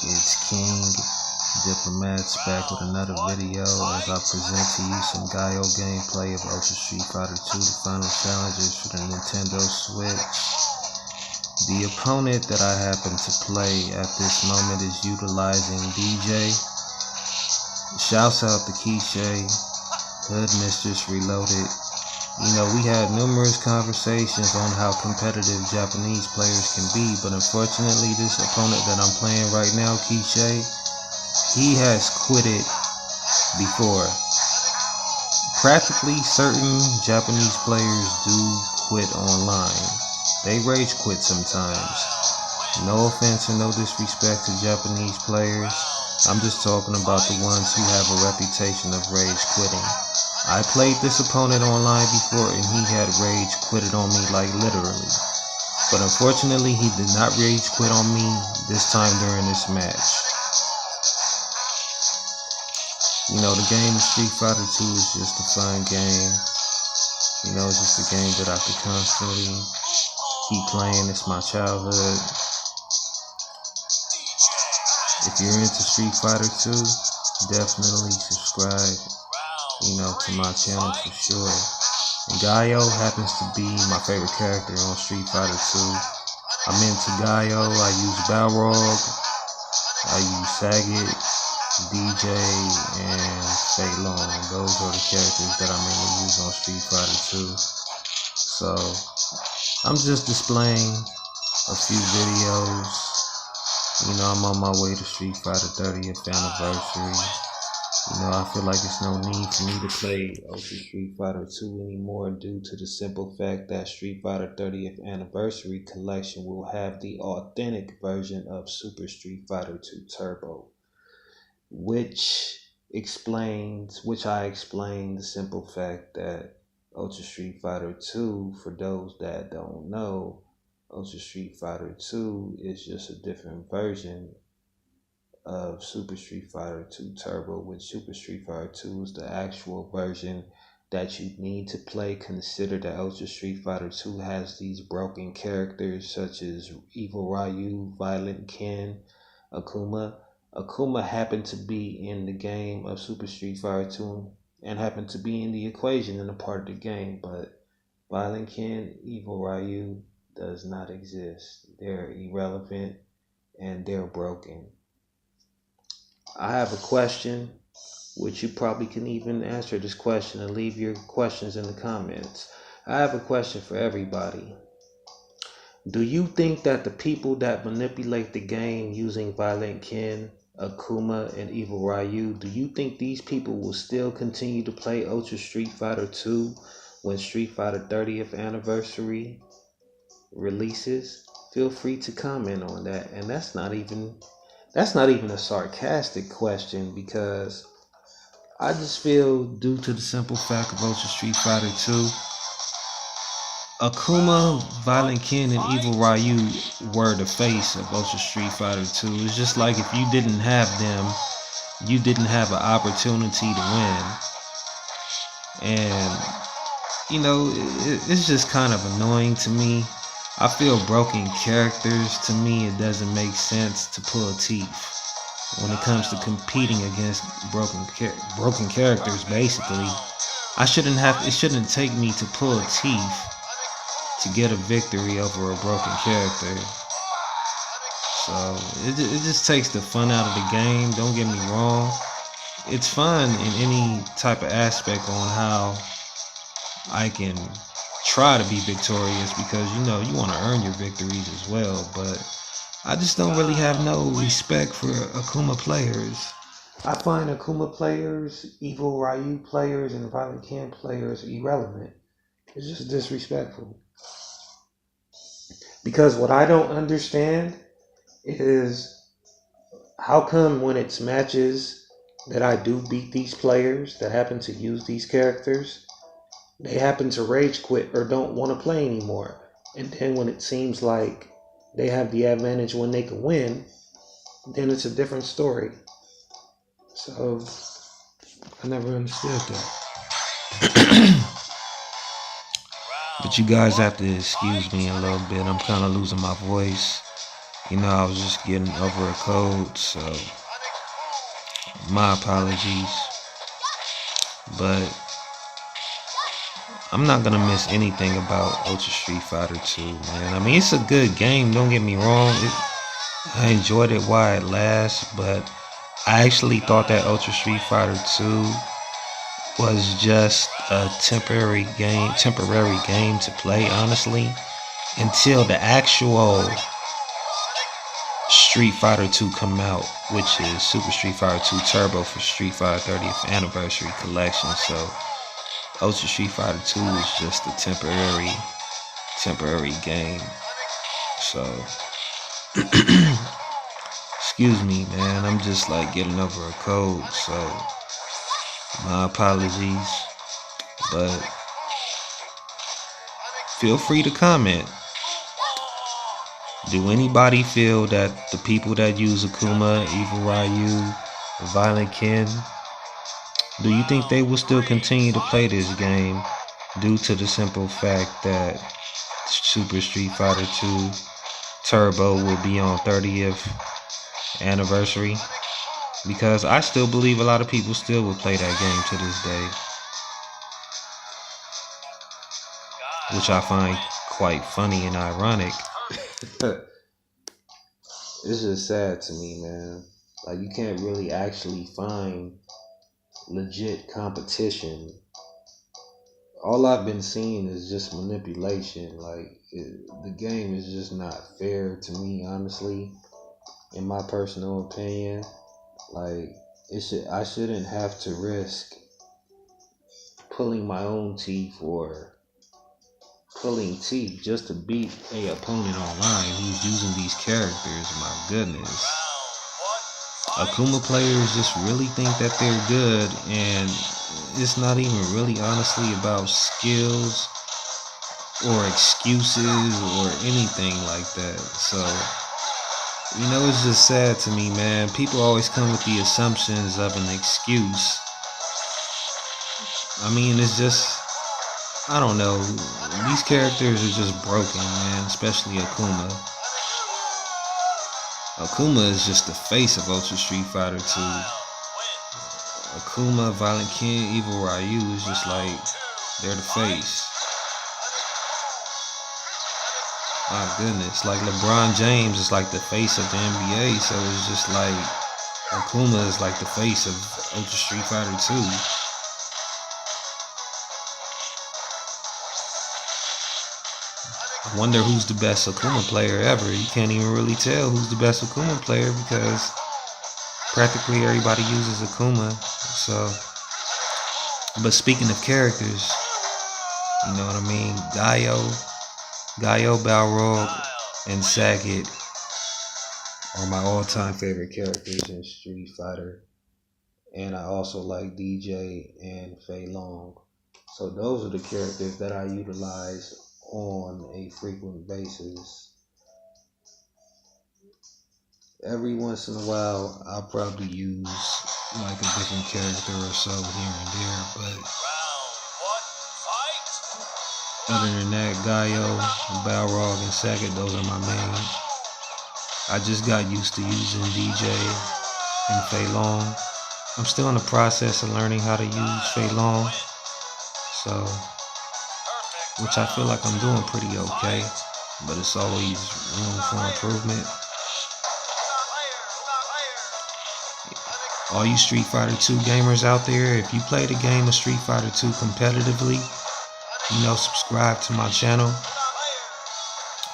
It's King Diplomats back with another video as I present to you some Guile gameplay of Ultra Street Fighter 2, the final challenges for the Nintendo Switch. The opponent that I happen to play at this moment is utilizing DJ. Shouts out to Keishay, Hood Mistress Reloaded. You know, we had numerous conversations on how competitive Japanese players can be, but unfortunately this opponent that I'm playing right now, Keishay, he has quitted before. Practically certain Japanese players do quit online. They rage quit sometimes. No offense and no disrespect to Japanese players. I'm just talking about the ones who have a reputation of rage quitting. I played this opponent online before and he had rage quitted on me, like literally. But unfortunately he did not rage quit on me this time during this match. You know, the game of Street Fighter 2 is just a fun game. You know, it's just a game that I could constantly keep playing. It's my childhood. If you're into Street Fighter 2, definitely subscribe, you know, to my channel for sure. And Guile happens to be my favorite character on Street Fighter 2. I'm into Guile. I use Balrog, I use Sagat, DJ, and Fei Long. Those are the characters that I mainly use on Street Fighter 2. So I'm just displaying a few videos. You know, I'm on my way to Street Fighter 30th anniversary. You know, I feel like there's no need for me to play Ultra Street Fighter 2 anymore due to the simple fact that Street Fighter 30th Anniversary Collection will have the authentic version of Super Street Fighter 2 Turbo, which I explained the simple fact that Ultra Street Fighter 2, for those that don't know, Ultra Street Fighter 2 is just a different version of Super Street Fighter 2 Turbo, which Super Street Fighter 2 is the actual version that you need to play. Consider that Ultra Street Fighter 2 has these broken characters such as Evil Ryu, Violent Ken, Akuma. Akuma happened to be in the game of Super Street Fighter 2 and happened to be in the equation in a part of the game, but Violent Ken, Evil Ryu does not exist. They're irrelevant and they're broken. I have a question, which you probably can even answer this question and leave your questions in the comments. I have a question for everybody. Do you think that the people that manipulate the game using Violent Ken, Akuma, and Evil Ryu, do you think these people will still continue to play Ultra Street Fighter 2 when Street Fighter 30th Anniversary releases? Feel free to comment on that. And that's not even a sarcastic question, because I just feel, due to the simple fact of Ultra Street Fighter 2, Akuma, Violent Ken, and Evil Ryu were the face of Ultra Street Fighter 2. It's just like if you didn't have them, you didn't have an opportunity to win. And, you know, it's just kind of annoying to me. I feel broken characters, to me, it doesn't make sense to pull teeth when it comes to competing against broken characters. Basically, it shouldn't take me to pull teeth to get a victory over a broken character. So it just takes the fun out of the game. Don't get me wrong, it's fun in any type of aspect on how I can try to be victorious, because you know you want to earn your victories as well. But I just don't really have no respect for Akuma players. I find Akuma players, Evil Ryu players, and Violent Ken players irrelevant. It's just disrespectful. Because what I don't understand is how come when it's matches that I do beat these players that happen to use these characters, they happen to rage quit or don't want to play anymore. And then when it seems like they have the advantage when they can win, then it's a different story. So I never understood that. But you guys have to excuse me a little bit. I'm kind of losing my voice. You know, I was just getting over a cold, so my apologies. But I'm not gonna miss anything about Ultra Street Fighter 2, man. I mean, it's a good game, don't get me wrong. I enjoyed it while it lasts, but I actually thought that Ultra Street Fighter 2 was just a temporary game to play, honestly, until the actual Street Fighter 2 come out, which is Super Street Fighter 2 Turbo for Street Fighter 30th Anniversary Collection. So Ultra Street Fighter 2 is just a temporary game. So excuse me, man, I'm just like getting over a cold, so my apologies. But feel free to comment. Do anybody feel that the people that use Akuma, Evil Ryu, Violent Ken, do you think they will still continue to play this game due to the simple fact that Super Street Fighter 2 Turbo will be on 30th anniversary? Because I still believe a lot of people still will play that game to this day, which I find quite funny and ironic. It's just sad to me, man. Like, you can't really actually find legit competition. All I've been seeing is just manipulation. Like, the game is just not fair to me, honestly, in my personal opinion. Like, I shouldn't have to risk pulling my own teeth or pulling teeth just to beat a opponent online who's using these characters. My goodness. Akuma players just really think that they're good, and it's not even really honestly about skills or excuses or anything like that. So, you know, it's just sad to me, man. People always come with the assumptions of an excuse. I mean, it's just, I don't know. These characters are just broken, man, especially Akuma. Akuma is just the face of Ultra Street Fighter 2. Akuma, Violent Ken, Evil Ryu is just like, they're the face. My goodness, like LeBron James is like the face of the NBA, so it's just like Akuma is like the face of Ultra Street Fighter 2. I wonder who's the best Akuma player ever. You can't even really tell who's the best Akuma player because practically everybody uses Akuma. So, but speaking of characters, you know what I mean? Guile, Balrog, and Sagat are my all-time favorite characters in Street Fighter. And I also like DJ and Fei Long. So those are the characters that I utilize on a frequent basis. Every once in a while, I'll probably use like a different character or so here and there, but other than that, Guile, Balrog, and Sagat, those are my main. I just got used to using DJ and Fei Long. I'm still in the process of learning how to use Fei Long, so which I feel like I'm doing pretty okay, but it's always room for improvement. All you Street Fighter 2 gamers out there, if you play the game of Street Fighter 2 competitively, you know, subscribe to my channel.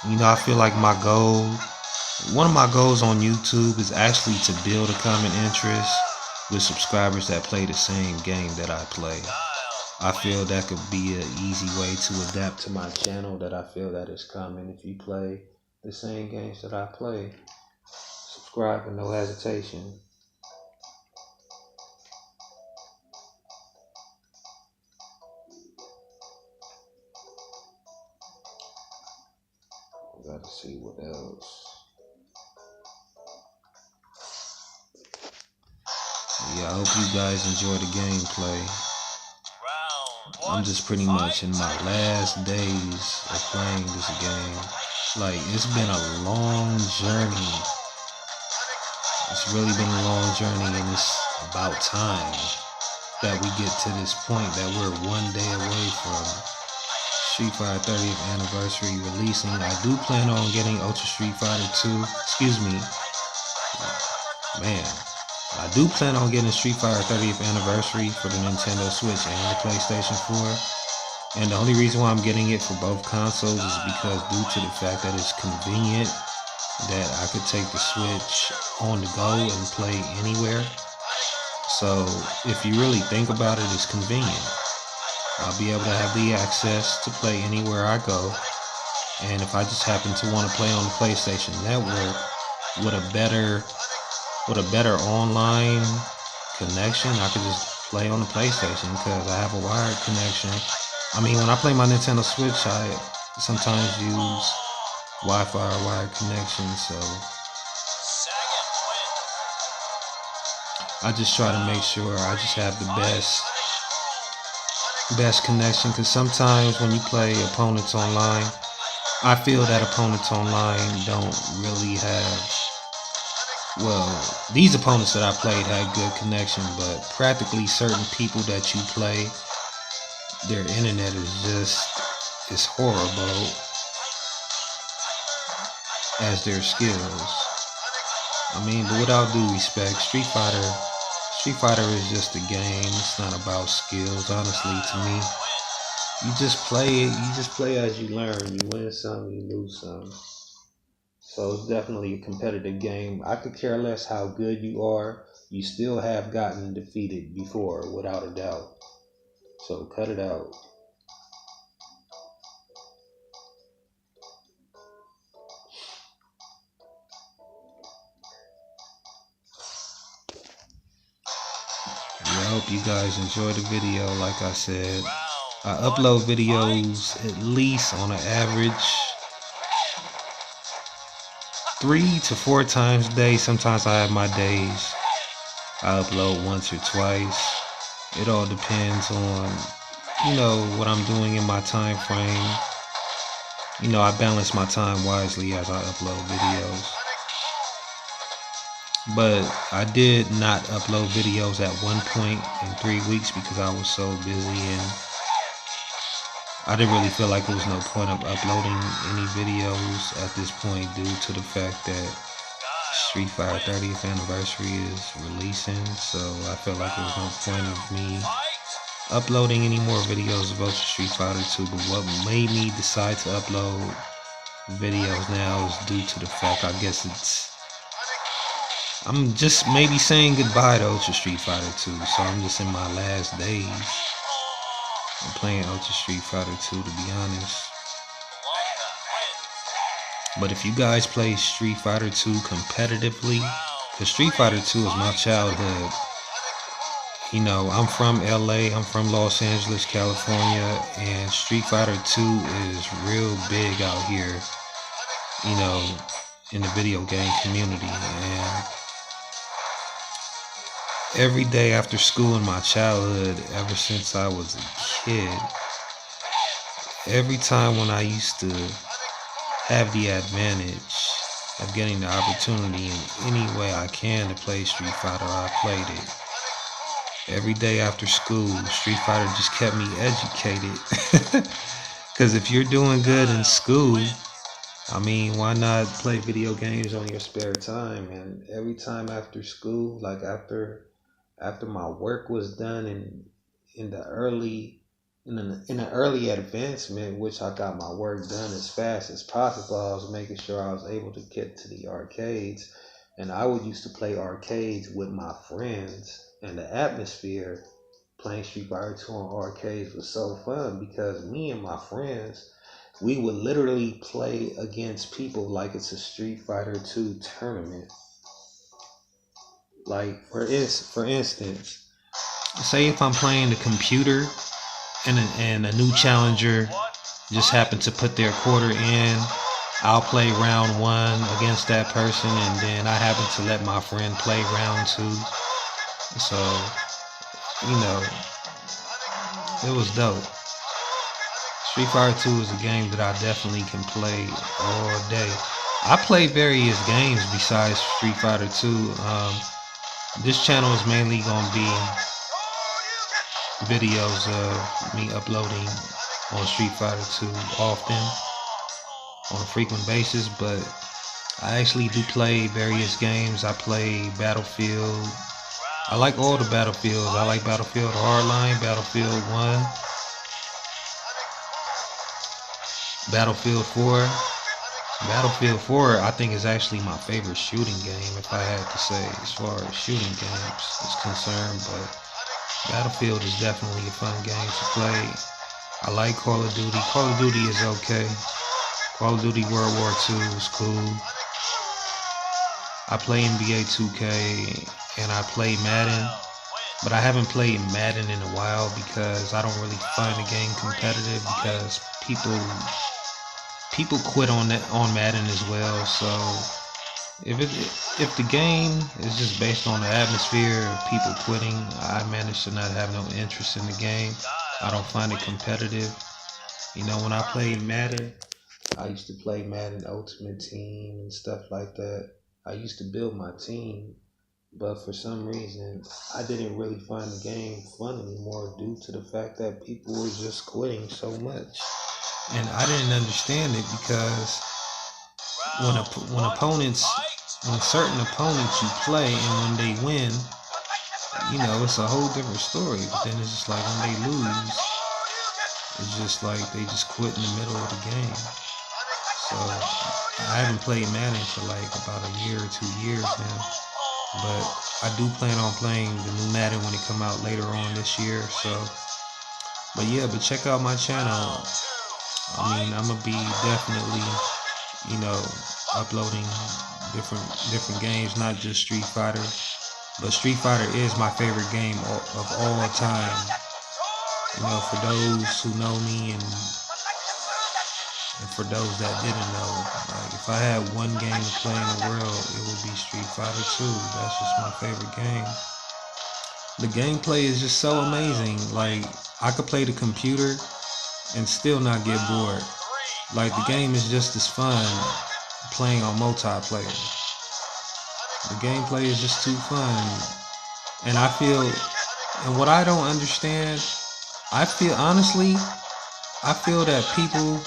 You know, I feel like one of my goals on YouTube is actually to build a common interest with subscribers that play the same game that I play. I feel that could be an easy way to adapt to my channel that I feel that is common. If you play the same games that I play, subscribe with no hesitation. Gotta see what else. Yeah, I hope you guys enjoy the gameplay. I'm just pretty much in my last days of playing this game. Like, it's been a long journey. It's really been a long journey, and it's about time that we get to this point that we're one day away from Street Fighter 30th anniversary releasing. I do plan on getting Ultra Street Fighter 2. Excuse me. Man. I do plan on getting Street Fighter 30th anniversary for the Nintendo Switch and the PlayStation 4. And the only reason why I'm getting it for both consoles is because due to the fact that it's convenient that I could take the Switch on the go and play anywhere. So if you really think about it, it's convenient. I'll be able to have the access to play anywhere I go. And if I just happen to want to play on the PlayStation Network with a better online connection, I could just play on the PlayStation because I have a wired connection. I mean, when I play my Nintendo Switch, I sometimes use Wi-Fi or wired connection, so I just try to make sure I just have the best connection, because sometimes when you play opponents online, I feel that opponents online don't really have, well, these opponents that I played had good connection, but practically certain people that you play, their internet is horrible as their skills. I mean, but without due respect, Street Fighter is just a game. It's not about skills, honestly, to me. You just play it. You just play as you learn. You win some, you lose some. So it's definitely a competitive game. I could care less how good you are. You still have gotten defeated before, without a doubt. So cut it out. I hope you guys enjoyed the video. Like I said, I upload videos at least on an average 3 to 4 times a day. Sometimes I have my days I upload once or twice. It all depends on, what I'm doing in my time frame. I balance my time wisely as I upload videos. But I did not upload videos at one point in 3 weeks because I was so busy, and I didn't really feel like there was no point of uploading any videos at this point due to the fact that Street Fighter 30th anniversary is releasing. So I felt like there was no point of me uploading any more videos of Ultra Street Fighter 2. But what made me decide to upload videos now is due to the fact, I guess I'm just maybe saying goodbye to Ultra Street Fighter 2. So I'm just in my last days. I'm playing Ultra Street Fighter 2, to be honest. But if you guys play Street Fighter 2 competitively, because Street Fighter 2 is my childhood. I'm from LA, I'm from Los Angeles, California, and Street Fighter 2 is real big out here, in the video game community. And every day after school in my childhood, ever since I was a kid, every time when I used to have the advantage of getting the opportunity in any way I can to play Street Fighter, I played it. Every day after school, Street Fighter just kept me educated. Because if you're doing good in school, why not play video games on your spare time? And every time after school, like after my work was done and in the early advancement, which I got my work done as fast as possible, I was making sure I was able to get to the arcades. And I would used to play arcades with my friends, and the atmosphere playing Street Fighter 2 on arcades was so fun because me and my friends, we would literally play against people like it's a Street Fighter 2 tournament. Like, for instance, say if I'm playing the computer and a new challenger just happened to put their quarter in, I'll play round 1 against that person, and then I happen to let my friend play round 2. So, it was dope. Street Fighter 2 is a game that I definitely can play all day. I play various games besides Street Fighter 2. This channel is mainly going to be videos of me uploading on Street Fighter 2 often, on a frequent basis, but I actually do play various games. I play Battlefield. I like all the Battlefields. I like Battlefield Hardline, Battlefield 1, Battlefield 4. Battlefield 4 I think is actually my favorite shooting game, if I had to say, as far as shooting games is concerned. But Battlefield is definitely a fun game to play. I like Call of Duty. Call of Duty is okay. Call of Duty World War II is cool. I play NBA 2K and I play Madden, but I haven't played Madden in a while because I don't really find the game competitive, because people quit on Madden as well. So if the game is just based on the atmosphere of people quitting, I manage to not have no interest in the game. I don't find it competitive. You know, when I played Madden, I used to play Madden Ultimate Team and stuff like that. I used to build my team, but for some reason, I didn't really find the game fun anymore due to the fact that people were just quitting so much. And I didn't understand it, because when certain opponents you play and when they win, you know, it's a whole different story. But then it's just like when they lose, it's just like they just quit in the middle of the game. So I haven't played Madden for like about a year or 2 years now, but I do plan on playing the new Madden when it come out later on this year. So, but yeah, but check out my channel. I mean, I'm gonna be definitely, you know, uploading different games, not just Street Fighter, but Street Fighter is my favorite game of all time. You know, for those who know me and for those that didn't know, like, if I had one game to play in the world, it would be Street Fighter 2. That's just my favorite game. The gameplay is just so amazing. Like, I could play the computer and still not get bored. Like, the game is just as fun playing on multiplayer. The gameplay is just too fun. And I feel, and what I don't understand, I feel that people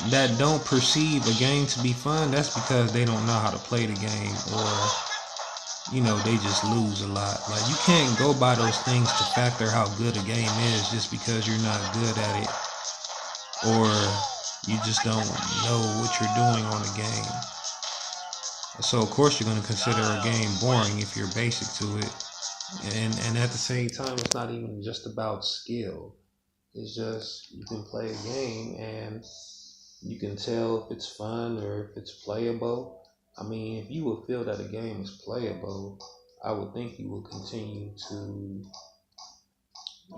that don't perceive a game to be fun, that's because they don't know how to play the game, or, you know, they just lose a lot. Like, you can't go by those things to factor how good a game is just because you're not good at it, or you just don't know what you're doing on a game. So of course you're going to consider a game boring if you're basic to it. And at the same time, it's not even just about skill. It's just, you can play a game and you can tell if it's fun or if it's playable. I mean, if you would feel that a game is playable, I would think you would continue to,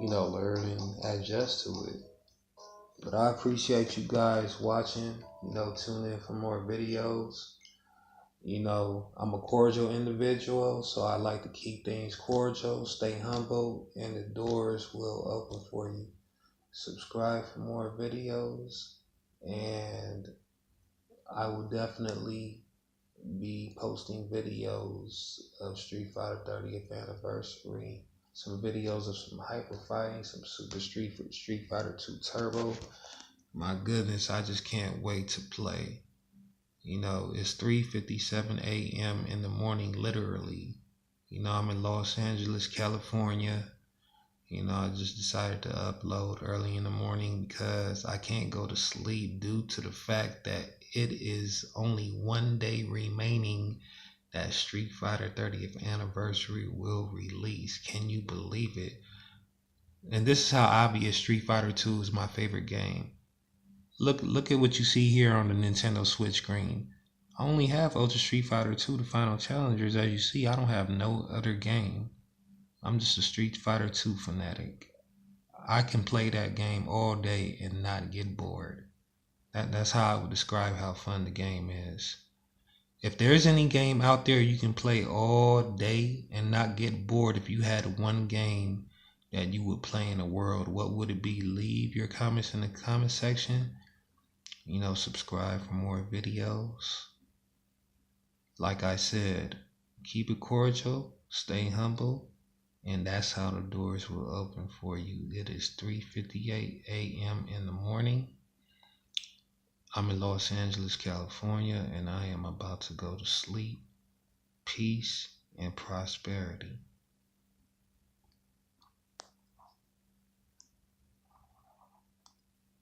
you know, learn and adjust to it. But I appreciate you guys watching. You know, tune in for more videos. You know, I'm a cordial individual, so I like to keep things cordial, stay humble, and the doors will open for you. Subscribe for more videos, and I will definitely be posting videos of Street Fighter 30th anniversary, some videos of some hyper fighting, some Super Street Fighter 2 Turbo. My goodness, I just can't wait to play. You know, it's 3:57 a.m. in the morning, literally. You know, I'm in Los Angeles, California. You know, I just decided to upload early in the morning because I can't go to sleep due to the fact that it is only 1 day remaining that Street Fighter 30th anniversary will release. Can you believe it? And this is how obvious Street Fighter 2 is my favorite game. Look at what you see here on the Nintendo Switch screen. I only have Ultra Street Fighter 2, the Final Challengers. As you see, I don't have no other game. I'm just a Street Fighter 2 fanatic. I can play that game all day and not get bored. That's how I would describe how fun the game is. If there's any game out there you can play all day and not get bored, if you had one game that you would play in the world, what would it be? Leave your comments in the comment section. Subscribe for more videos. Like I said, keep it cordial, stay humble, and that's how the doors will open for you. It is 3:58 a.m. in the morning. I'm in Los Angeles, California, and I am about to go to sleep. Peace and prosperity.